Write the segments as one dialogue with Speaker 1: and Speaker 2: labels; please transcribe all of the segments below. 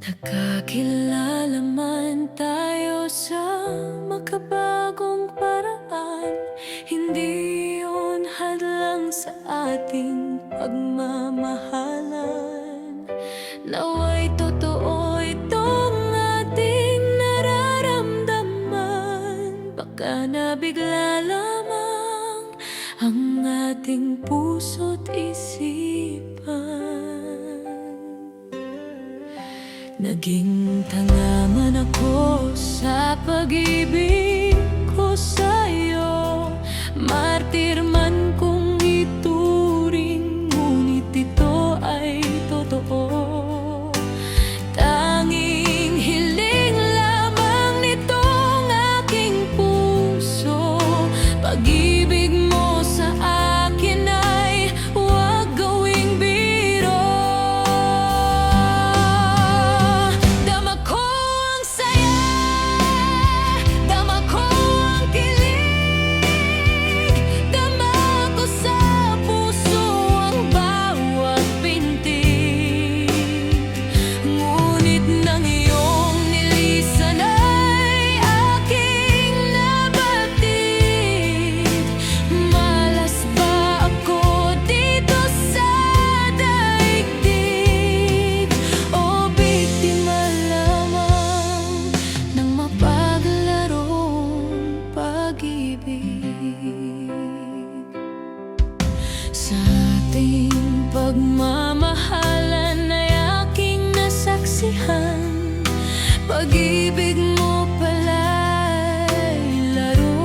Speaker 1: Nagkakilala man tayo sa makabagong paraan, hindi yun hadlang sa ating pagmamahalan. Nawa'y totoo itong ating nararamdaman, baka nabigla lamang ang ating puso't isipan. Naging tanga man ako sa pag-ibig ko sa'yo, martir man kung ituring, ngunit ito ay totoo. Tanging hiling lamang nitong aking puso, pag-ibig mo sa akin ay huwag gawing biro. Dama ko ang saya, dama ko ang kilig, dama ko sa puso ang bawat pintig. Ngunit nang iyong nilisan ay aking nabatid. Malas ba ako dito sa daigdig, o biktima lamang ng mapaglarong pag-ibig? Sa ating pagmamahalan ay aking nasaksihan, pag-ibig mo pala'y laro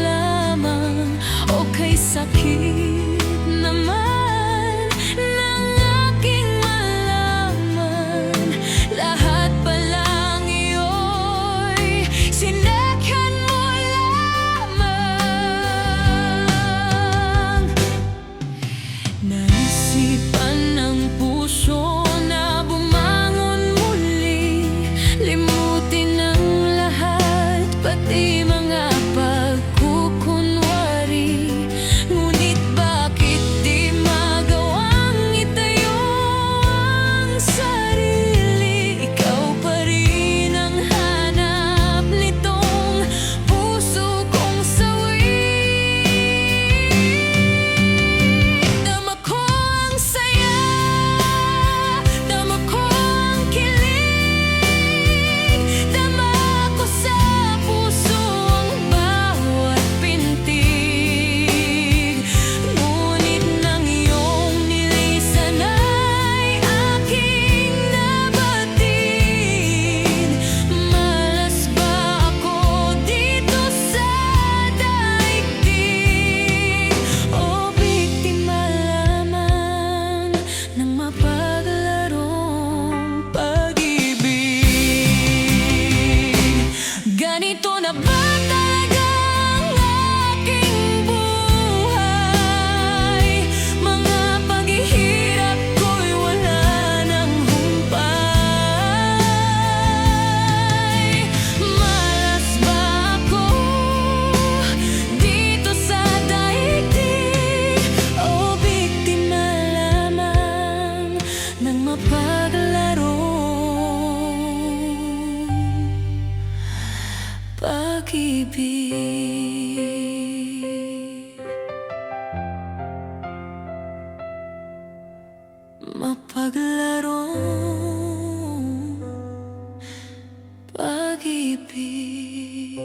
Speaker 1: lamang, o kay sakit naman ng aking malaman. Lahat palang iyo'y sinekhan mo lamang. Naisipan ng puso na bumangon muli, limutin ang lahat, pati mga pagkukunwari. Ngunit bakit di magawang itayo ang sarili? Ikaw pa rin ang hanap nitong puso kong sawi. Dama ko ang saya, dama ko ang kilig, dama ko sa puso ang bawat pintig. Ngunit nang iyong nilisan ay aking nabatid. Malas ba ako dito sa daigdig, o biktima lamang ng mapaglarong pag-ibig? Ganito na ba talaga ang aking buhay? Mga paghihirap ko'y wala ng humpay. Malas ba ako dito sa daigdig, o biktima lamang ng mapaglarong pag-ibig? Mapaglarong pag-ibig.